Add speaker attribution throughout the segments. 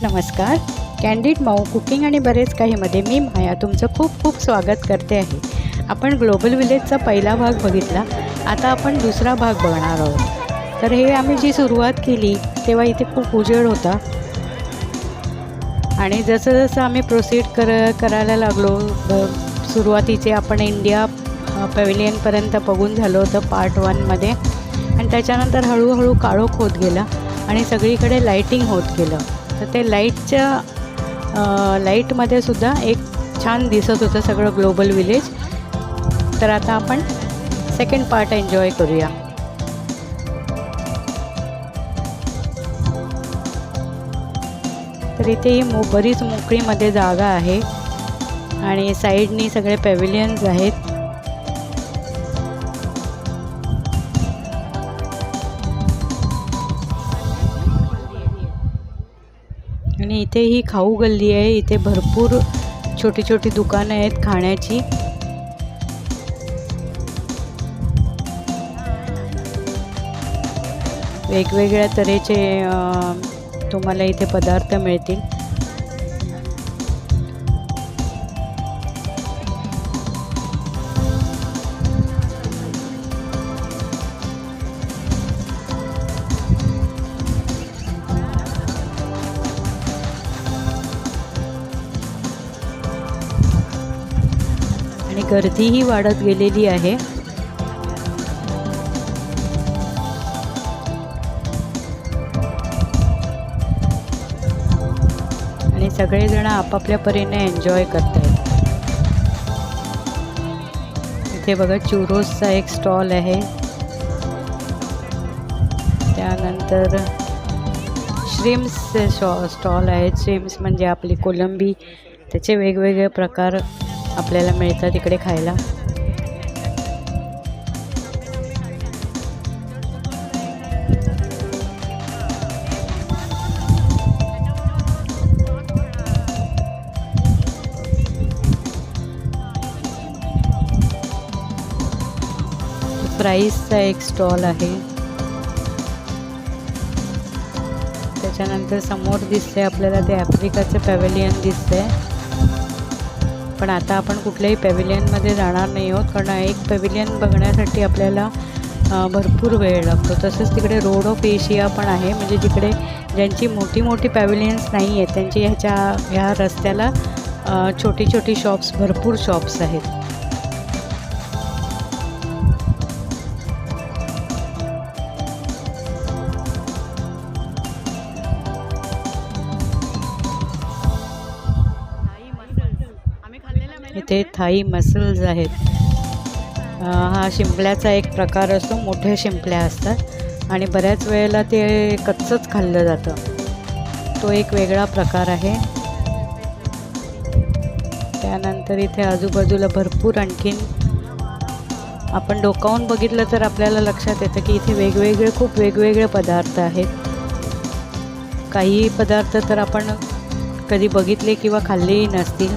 Speaker 1: नमस्कार. कॅन्डिड माऊ कुकिंग आणि बरेच काहीमध्ये मी माया तुमचं खूप खूप स्वागत करते आहे. आपण ग्लोबल विलेजचा पहिला भाग बघितला. आता आपण दुसरा भाग बघणार आहोत. तर हे आम्ही जी सुरुवात केली तेव्हा इथे खूप उजेड होता आणि जसं जसं आम्ही प्रोसीड करायला लागलो, सुरुवातीचे आपण इंडिया पॅव्हिलियनपर्यंत बघून झालो होतं पार्ट 1मध्ये आणि त्याच्यानंतर हळूहळू काळोख होत गेला आणि सगळीकडे लाईटिंग होत गेलं. तर ते लाईटमध्ये सुद्धा एक छान दिसत होतं सगळं ग्लोबल विलेज. तर आता आपण सेकंड पार्ट एन्जॉय करूया. तर इथे ही बरीच मोकळीमध्ये जागा आहे आणि साईडनी सगळे पॅव्हिलियन्स आहेत. आणि इथे ही खाऊ गल्ली आहे. इथे भरपूर छोटी छोटी दुकानं आहेत खाण्याची. वेगवेगळ्या तऱ्हेचे तुम्हाला इथे पदार्थ मिळतील. आणि गर्दीही वाढत गेलेली आहे. आणि सगळेजण आपापल्या परीने एन्जॉय करत आहेत. इथे बघा चुरोसचा एक स्टॉल आहे. त्यानंतर श्रिम्सचे स्टॉल आहेत. श्रिम्स म्हणजे आपली कोलंबी, त्याचे वेगवेगळे प्रकार आपल्याला मिळतात इकडे खायला. फ्राईजचा एक स्टॉल आहे. त्याच्यानंतर समोर दिसते आपल्याला ते आफ्रिकाचं पॅव्हिलियन दिसतंय. पण आता आपण कुठल्याही पॅव्हिलियनमध्ये जाणार नाही आहोत, कारण एक पॅव्हिलियन बघण्यासाठी आपल्याला भरपूर वेळ लागतो. तसंच तिकडे रोड ऑफ एशिया पण आहे, म्हणजे जिकडे ज्यांची मोठी मोठी पॅव्हिलियन्स नाही आहेत त्यांची ह्या रस्त्याला छोटी छोटी शॉप्स, भरपूर शॉप्स आहेत. इथे थाई मसल्स आहेत. हा शिंपल्याचा एक प्रकार असतो. मोठे शिंपल्या असतात आणि बऱ्याच वेळेला ते कच्चंच खाल्लं जातं. तो एक वेगळा प्रकार आहे. त्यानंतर इथे आजूबाजूला भरपूर आणखीन आपण डोकावून बघितलं तर आपल्याला लक्षात येतं की इथे खूप वेगवेगळे पदार्थ आहेत. काही पदार्थ तर आपण कधी बघितले किंवा खाल्लेही नसतील.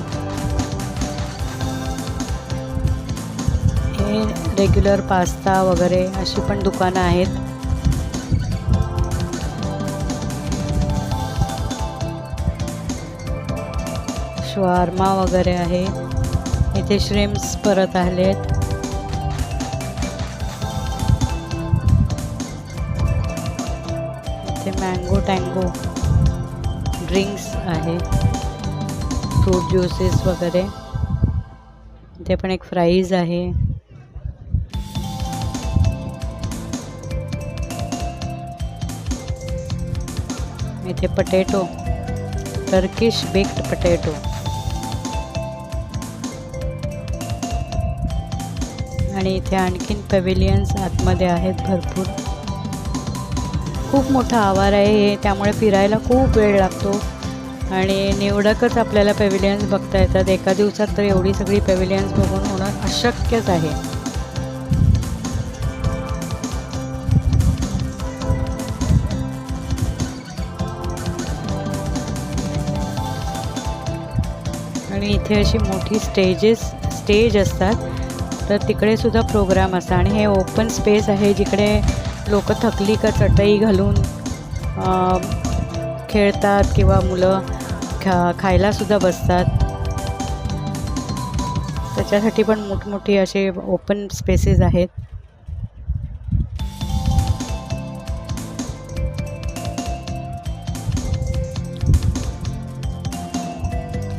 Speaker 1: रेग्युलर पास्ता वगैरे अशी पण दुकानं आहेत. शवार्मा वगैरे आहे. इथे श्रिम्स परत आलेत. इथे मँगो टँगो ड्रिंक्स आहे, फ्रूट ज्यूसेस वगैरे. इथे पण एक फ्राईज आहे. इथे पटेटो, टर्किश बेक्ड पटेटो. आणि इथे आणखीन पॅव्हिलियन्स आतमध्ये आहेत भरपूर. खूप मोठा आवार आहे हे, त्यामुळे फिरायला खूप वेळ लागतो आणि निवडकच आपल्याला पॅव्हिलियन्स बघता येतात. एका दिवसात तर एवढी सगळी पॅव्हिलियन्स बघून होणं अशक्यच आहे. आणि इथे अशी मोठी स्टेज असतात, तर तिकडे सुद्धा प्रोग्राम असतात. आणि हे ओपन स्पेस आहे जिकडे लोक थकली का चटई घालून खेळतात किंवा मुलं खायलासुद्धा बसतात. त्याच्यासाठी पण मोठमोठी असे ओपन स्पेसेस आहेत.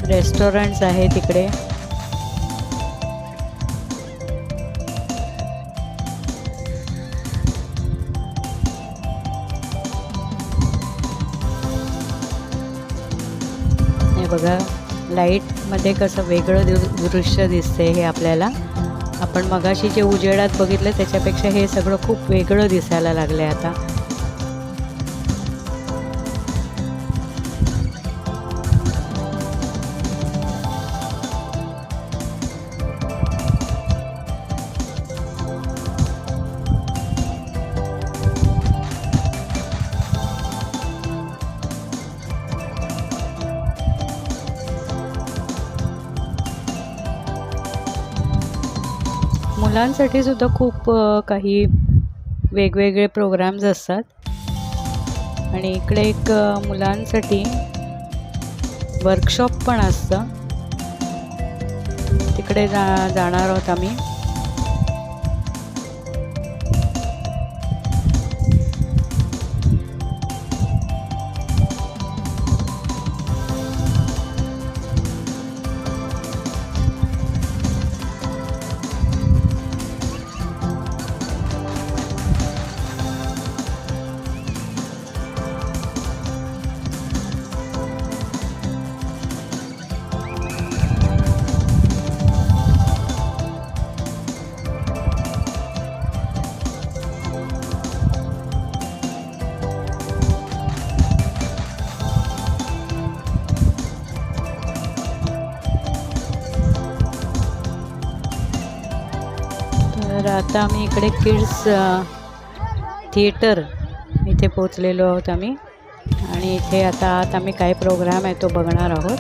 Speaker 1: रेस्टॉरंट्स आहेत इकडे. हे बघा लाईटमध्ये कसं वेगळं दृश्य दिसते हे आपल्याला. आपण मगाशी जे उजेडात बघितलं त्याच्यापेक्षा हे सगळं खूप वेगळं दिसायला लागलं आहे आता. मुलांसाठी सुद्धा खूप काही वेगवेगळे प्रोग्राम्स असतात. आणि इकडे एक मुलांसाठी वर्कशॉप पण असतं. तिकडे जाणार आहोत आम्ही. तर आता आम्ही इकडे किड्स थिएटर इथे पोचलेलो आहोत आम्ही. आणि इथे आता आत आम्ही काय प्रोग्राम आहे तो बघणार आहोत.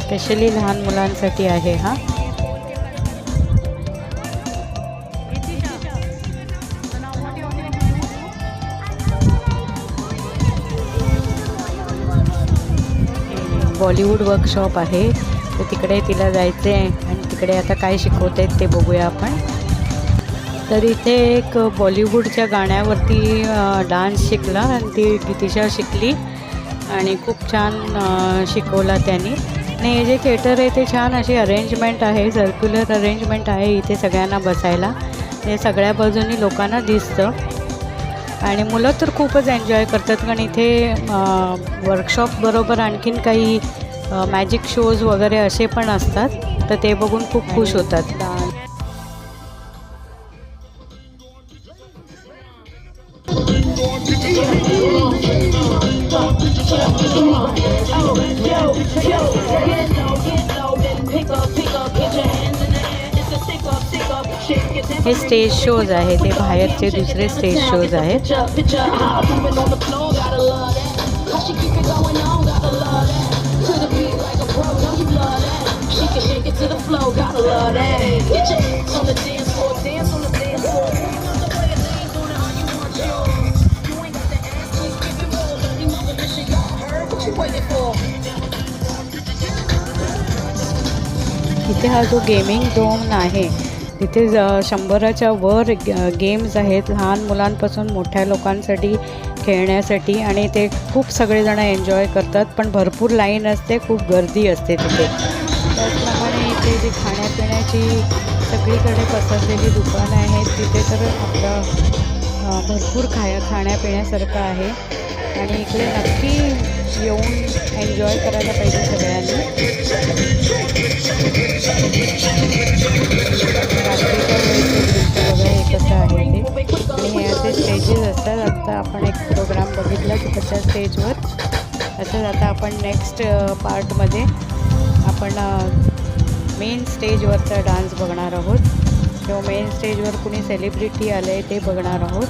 Speaker 1: स्पेशली लहान मुलांसाठी आहे हा. बॉलिवूड वर्कशॉप आहे. तर तिकडे तिला जायचे आहे आणि तिकडे आता काय शिकवत आहेत ते बघूया आपण. तर इथे एक बॉलिवूडच्या गाण्यावरती डान्स शिकला आणि ती गितिशा शिकली आणि खूप छान शिकवला त्यांनी. आणि हे जे थिएटर आहे ते छान अशी अरेंजमेंट आहे, सर्क्युलर अरेंजमेंट आहे इथे सगळ्यांना बसायला. हे सगळ्या बाजूनी लोकांना दिसतं आणि मुलं तर खूपच एन्जॉय करतात. कारण इथे वर्कशॉप बरोबर आणखीन काही मॅजिक शोज वगैरे असे पण असतात. तर ते बघून खूप खुश होतात. हे स्टेज शोज आहे, ते बाहेरचे दुसरे स्टेज शोज आहेत. इथे हा जो गेमिंग झोन आहे तिथे 100च्या वर गेम्स आहेत लहान मुलांपासून मोठ्या लोकांसाठी खेळण्यासाठी. आणि ते खूप सगळेजण एन्जॉय करतात. पण भरपूर लाईन असते, खूप गर्दी असते तिथे. त्याचप्रमाणे इथे जी खाण्यापिण्याची सगळीकडे पसरलेली दुकानं आहेत तिथे तर आपलं भरपूर खाण्यापिण्यासारखं आहे. आणि इकडे नक्की येऊन एन्जॉय करायला पाहिजे सगळ्यांनी. रात्रीच्या वेळेचे दृश्य बघा हे कसं आहे ते. आणि हे असे स्टेजेस असतात. आता आपण एक प्रोग्राम बघितला तिकडच्या स्टेजवर. तसंच आता आपण नेक्स्ट पार्टमध्ये आपण मेन स्टेजवरचा डान्स बघणार आहोत किंवा मेन स्टेजवर कुणी सेलिब्रिटी आले आहे ते बघणार आहोत.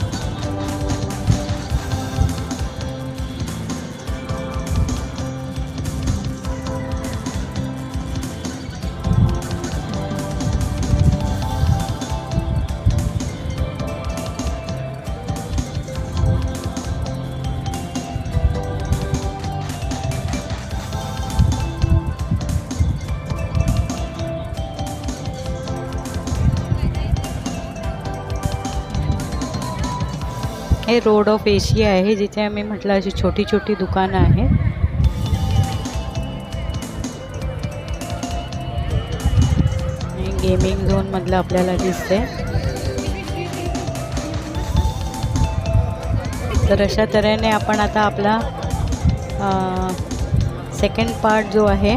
Speaker 1: हे रोड ऑफ एशिया आहे, जिथे आम्ही म्हटलं अशी छोटी छोटी दुकानं आहेत. गेमिंग झोन मधलं आपल्याला दिसते. तर अशा तऱ्हेने आपण आता आपला सेकंड पार्ट जो आहे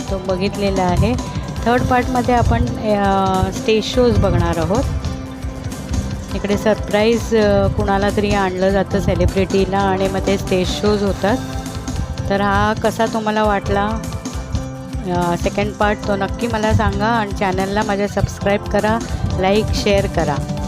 Speaker 1: तो बघितलेला आहे. थर्ड पार्टमध्ये आपण स्टेज शोज बघणार आहोत. इकडे सरप्राईज कुणाला तरी आणलं जातं सेलिब्रिटीला आणि मग ते स्टेज शोज होतात. तर हा कसा तुम्हाला वाटला सेकंड पार्ट तो नक्की मला सांगा आणि चॅनलला माझ्या सबस्क्राईब करा, लाईक शेअर करा.